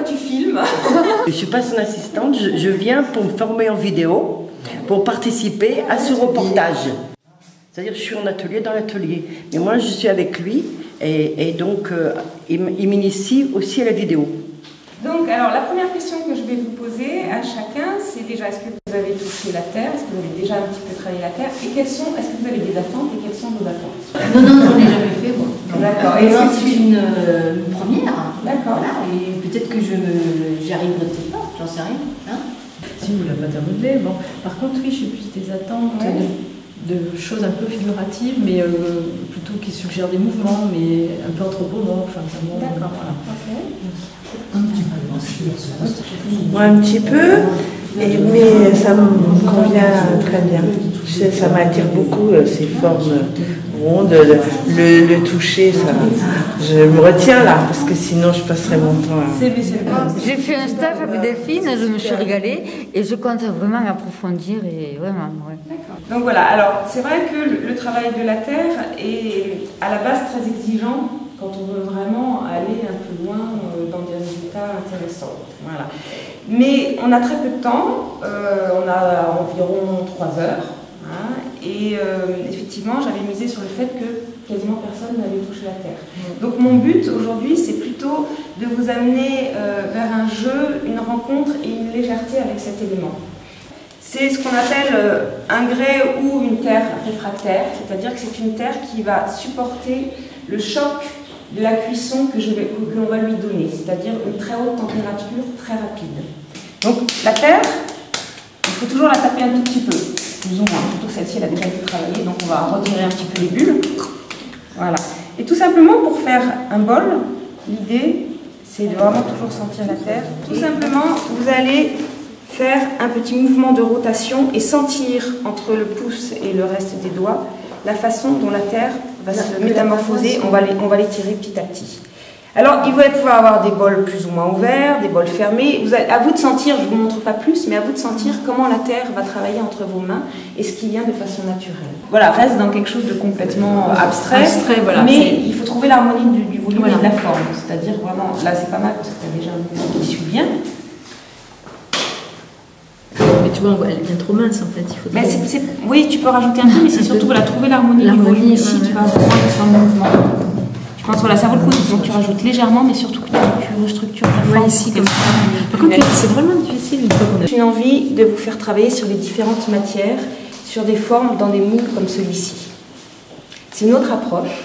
tu filmes? Je ne suis pas son assistante, je viens pour me former en vidéo, pour participer à ce reportage. C'est-à-dire je suis en atelier dans l'atelier. Mais moi je suis avec lui et donc il m'initie aussi à la vidéo. Donc, alors, la première question que je vais vous poser à chacun, c'est déjà, est-ce que vous avez touché la terre? Est-ce que vous avez déjà un petit peu travaillé la terre? Et est-ce que vous avez des attentes et quelles sont vos attentes? Non, j'en ai jamais fait, moi. D'accord. Et c'est une première. D'accord. Voilà, et peut-être que j'y arriverai peut-être pas, j'en sais rien. Hein, si vous la pâte à modeler, bon. Par contre, oui, j'ai plus des attentes de choses un peu figuratives, mais plutôt qui suggèrent des mouvements, mais un peu anthropomorphes. D'accord. Voilà. Moi, un petit peu, mais ça me convient très bien. Ça m'attire beaucoup, ces formes rondes, le toucher, ça, je me retiens là, parce que sinon je passerai mon temps à... J'ai fait un stage avec Delphine, je me suis régalée et je compte vraiment approfondir et vraiment, ouais. D'accord. Donc voilà, alors c'est vrai que le travail de la terre est à la base très exigeant quand on veut vraiment aller un peu loin dans des résultats intéressants. Voilà. Mais on a très peu de temps, on a environ 3 heures. Hein, et effectivement, j'avais misé sur le fait que quasiment personne n'avait touché la terre. Donc mon but aujourd'hui, c'est plutôt de vous amener vers un jeu, une rencontre et une légèreté avec cet élément. C'est ce qu'on appelle un grès ou une terre réfractaire, c'est-à-dire que c'est une terre qui va supporter le choc de la cuisson que l'on va lui donner, c'est-à-dire une très haute température très rapide. Donc la terre, il faut toujours la taper un tout petit peu, plus ou moins, surtout que celle-ci elle a déjà été travaillée, donc on va retirer un petit peu les bulles. Voilà. Et tout simplement pour faire un bol, l'idée c'est de vraiment toujours sentir la terre. Tout simplement, vous allez faire un petit mouvement de rotation et sentir entre le pouce et le reste des doigts la façon dont la terre va se métamorphoser, on va les tirer petit à petit. Alors, il va pouvoir avoir des bols plus ou moins ouverts, des bols fermés. À vous de sentir, je ne vous montre pas plus, mais à vous de sentir comment la terre va travailler entre vos mains et ce qui vient de façon naturelle. Voilà, reste dans quelque chose de complètement abstrait, voilà, mais il faut trouver l'harmonie du volume et de la forme. C'est-à-dire vraiment, là c'est pas mal parce que tu as déjà un mouvement qui suit bien. Mais tu vois, elle devient trop mince en fait. Il faut mais oui, tu peux rajouter un peu, mais c'est surtout voilà, trouver l'harmonie du volume ici, tu vas avoir un mouvement. Je pense voilà, ça vaut le coup. Donc tu rajoutes légèrement, mais surtout que tu restructures la forme ici comme ça. Par contre, c'est vraiment difficile une fois qu'on a... J'ai envie de vous faire travailler sur les différentes matières, sur des formes dans des moules comme celui-ci. C'est une autre approche,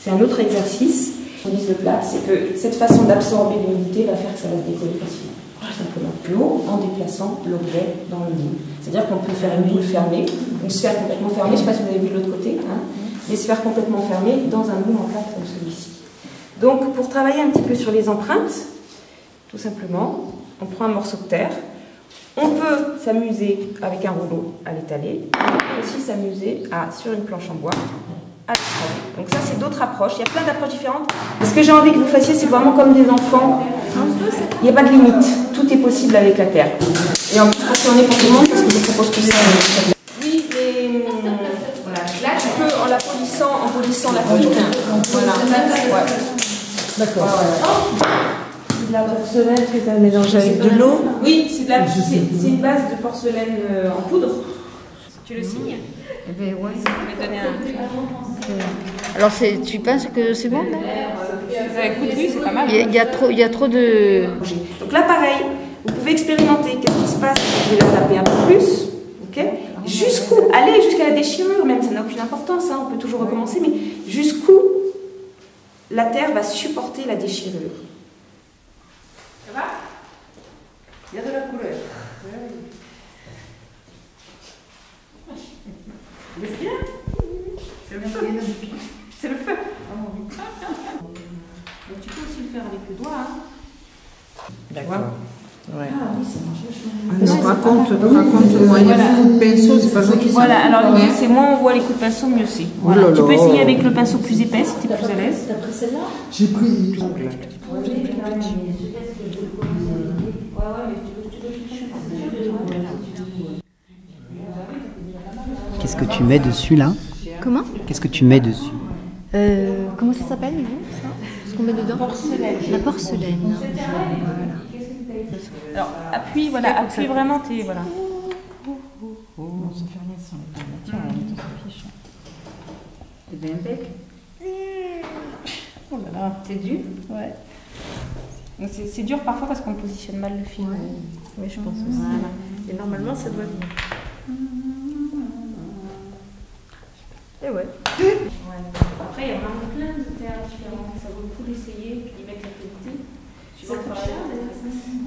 c'est un autre exercice. On dit de place, c'est que cette façon d'absorber l'humidité va faire que ça va se décoller facilement. Tout simplement plus haut en déplaçant l'objet dans le moule. C'est-à-dire qu'on peut faire une boule fermée, une sphère complètement fermée, je ne sais pas si vous avez vu de l'autre côté, hein, des sphères complètement fermées dans un moule en plate comme celui-ci. Donc pour travailler un petit peu sur les empreintes, tout simplement, on prend un morceau de terre, on peut s'amuser avec un rouleau à l'étaler, on peut aussi s'amuser sur une planche en bois à l'étaler. Donc ça c'est d'autres approches, il y a plein d'approches différentes. Ce que j'ai envie que vous fassiez, c'est vraiment comme des enfants. Il n'y a pas de limite, tout est possible avec la terre. Et en plus, on est pour tout le monde, parce que je vous propose que ça. Oui, mais voilà. Là, tu peux, en polissant la fine. Voilà. Ouais. D'accord. C'est de la porcelaine que tu as mélangée avec de l'eau? Oui, c'est une base de porcelaine en poudre. Tu le signes? Eh bien, ouais. Je vais donner un... Alors, tu penses que c'est bon, là? Écoute, oui, c'est pas mal. Il y a trop de... Donc là, pareil, vous pouvez expérimenter. Qu'est-ce qui se passe? Je vais la taper un peu plus. Ok? Jusqu'où? Allez, jusqu'à la déchirure, même, ça n'a aucune importance. Hein, on peut toujours recommencer, mais jusqu'où la terre va supporter la déchirure. Ça va? Il y a de la couleur. C'est bien. C'est le feu. C'est le feu. Donc, tu peux aussi le faire avec le doigt. Hein. D'accord. Ouais. Ah oui, ça marche vachement bien. Raconte-moi, il y a beaucoup de pinceaux, c'est pas ça qui... Voilà, alors l'idée c'est moins on voit les coups de pinceau, mieux c'est. Voilà. Tu peux essayer avec le pinceau plus épais si tu es plus à l'aise. T'as pris celle-là? J'ai pris... Qu'est-ce que tu mets dessus là? Comment? Qu'est-ce que tu mets dessus? Comment ça s'appelle, vous, ça? qu'on met dedans? Porcelaine. La porcelaine. Voilà. Alors, appuie, voilà, appuie vraiment tes... Voilà. On se fait rien sans les matières, on s'en fiche. C'est bien bec. Oh là là. C'est dur. Ouais. Donc c'est dur parfois parce qu'on positionne mal le fil. Oui, je pense aussi. Voilà. Et normalement, ça doit venir. Et ouais. Après, il y a vraiment plein de terres différentes. Ça vaut le coup d'essayer et mettre la qualité. C'est plus cher,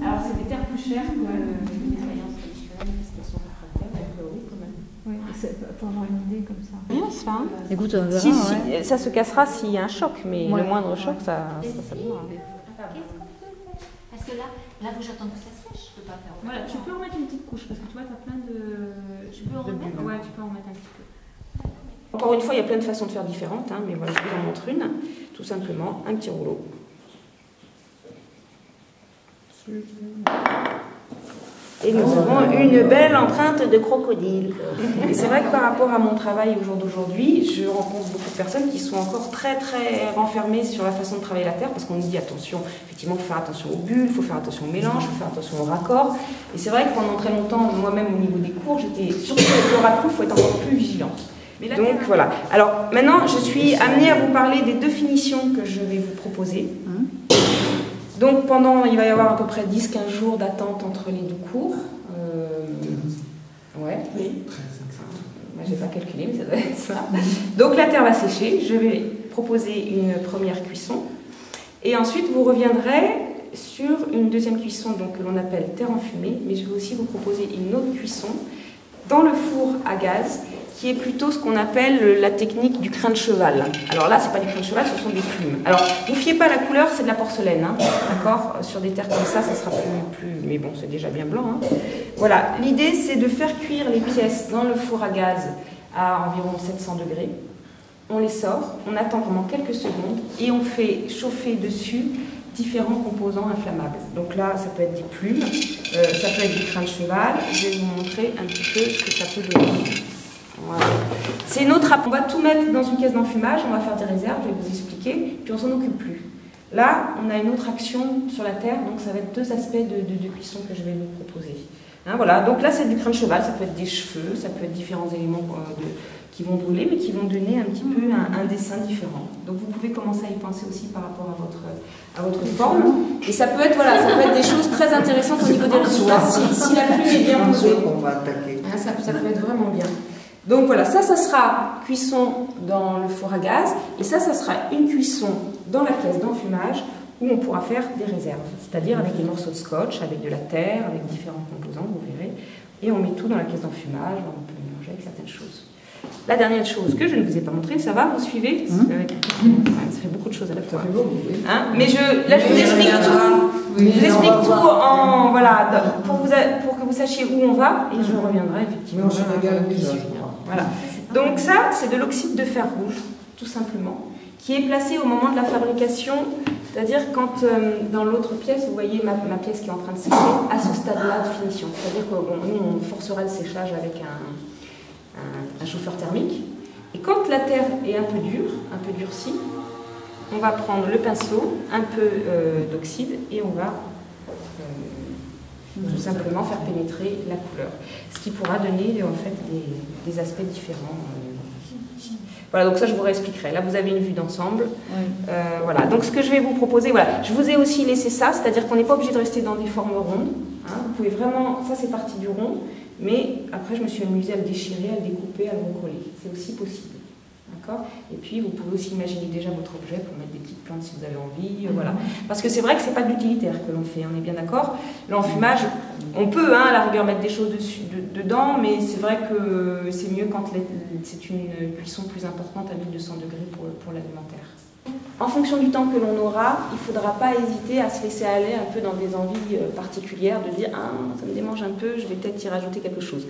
alors, c'est des terres plus chères que les faïences traditionnelles parce qu'elles sont refractaires. Donc, oui, quand même. Oui, pour avoir une idée comme ça. Bien ça. Hein. Écoute, on verra. Si, Ouais. ça se cassera s'il y a un choc, mais Ouais. le moindre choc, ça démarre. Parce que là, faut que j'attende que ça sèche, je peux pas faire. Voilà, tu peux en mettre une petite couche parce que tu vois, tu as plein de. Tu peux en remettre? Ouais, tu peux en mettre un petit peu. Encore une fois, il y a plein de façons de faire différentes, hein, mais voilà, je vous en montre une. Tout simplement, un petit rouleau. Et nous avons une belle empreinte de crocodile. Et c'est vrai que par rapport à mon travail au jour d'aujourd'hui, je rencontre beaucoup de personnes qui sont encore très très renfermées sur la façon de travailler la terre, parce qu'on nous dit attention, effectivement, il faut faire attention aux bulles, il faut faire attention au mélange, il faut faire attention au raccord. Et c'est vrai que pendant très longtemps, moi-même au niveau des cours, j'étais surtout avec le raccord, il faut être encore plus vigilante. Donc voilà. Alors maintenant, je suis amenée à vous parler des deux finitions que je vais vous proposer. Donc il va y avoir à peu près 10-15 jours d'attente entre les deux cours. Ouais, oui. Moi, j'ai pas calculé, mais ça doit être ça. Donc la terre va sécher. Je vais proposer une première cuisson. Et ensuite, vous reviendrez sur une deuxième cuisson donc, que l'on appelle terre enfumée. Mais je vais aussi vous proposer une autre cuisson dans le four à gaz, qui est plutôt ce qu'on appelle la technique du crin de cheval. Alors là, c'est pas du crin de cheval, ce sont des plumes. Alors, vous fiez pas à la couleur, c'est de la porcelaine, hein, d'accord? Sur des terres comme ça sera plus... Mais bon, c'est déjà bien blanc. Hein. Voilà, l'idée, c'est de faire cuire les pièces dans le four à gaz à environ 700 degrés. On les sort, on attend pendant quelques secondes et on fait chauffer dessus différents composants inflammables. Donc là, ça peut être des plumes, ça peut être du crin de cheval. Je vais vous montrer un petit peu ce que ça peut donner. Voilà. C'est une autre. On va tout mettre dans une caisse d'enfumage, on va faire des réserves, je vais vous expliquer, puis on s'en occupe plus. Là, on a une autre action sur la terre, donc ça va être deux aspects de cuisson que je vais vous proposer. Hein, voilà, donc là c'est du crin de cheval, ça peut être des cheveux, ça peut être différents éléments qui vont brûler, mais qui vont donner un petit peu un dessin différent. Donc vous pouvez commencer à y penser aussi par rapport à votre forme. Et ça peut être, voilà, ça peut être des choses très intéressantes au niveau des résultats si la plume est bien posée. Hein, ça peut être vraiment bien. Donc voilà, ça sera cuisson dans le four à gaz, et ça sera une cuisson dans la caisse d'enfumage où on pourra faire des réserves, c'est-à-dire avec des morceaux de scotch, avec de la terre, avec différents composants, vous verrez, et on met tout dans la caisse d'enfumage, on peut mélanger avec certaines choses. La dernière chose que je ne vous ai pas montrée, ça va, vous suivez? Ça fait beaucoup de choses à la fois. Hein, mais là, je vous explique tout. Je vous explique tout en, voilà, pour que vous sachiez où on va, et je reviendrai effectivement. Voilà. Donc ça, c'est de l'oxyde de fer rouge, tout simplement, qui est placé au moment de la fabrication, c'est-à-dire quand dans l'autre pièce, vous voyez ma pièce qui est en train de sécher, à ce stade-là de finition. C'est-à-dire que nous, on forcera le séchage avec un chauffeur thermique. Et quand la terre est un peu dure, un peu durcie, on va prendre le pinceau, un peu d'oxyde, et on va tout simplement faire pénétrer la couleur. Ce qui pourra donner en fait des aspects différents. Voilà, donc ça je vous réexpliquerai. Là vous avez une vue d'ensemble. Oui. Voilà, donc ce que je vais vous proposer, voilà, je vous ai aussi laissé ça, c'est-à-dire qu'on n'est pas obligé de rester dans des formes rondes. Hein, vous pouvez vraiment, ça c'est parti du rond, mais après je me suis amusée à le déchirer, à le découper, à le recoller. C'est aussi possible. D'accord ? Et puis vous pouvez aussi imaginer déjà votre objet pour mettre des petites plantes si vous avez envie. Voilà. Parce que c'est vrai que c'est pas de l'utilitaire que l'on fait, on est bien d'accord. L'enfumage, on peut à la rigueur mettre des choses dedans, mais c'est vrai que c'est mieux quand c'est une cuisson plus importante à 1200 degrés pour l'alimentaire. En fonction du temps que l'on aura, il ne faudra pas hésiter à se laisser aller un peu dans des envies particulières, de dire « Ah, ça me démange un peu, je vais peut-être y rajouter quelque chose ».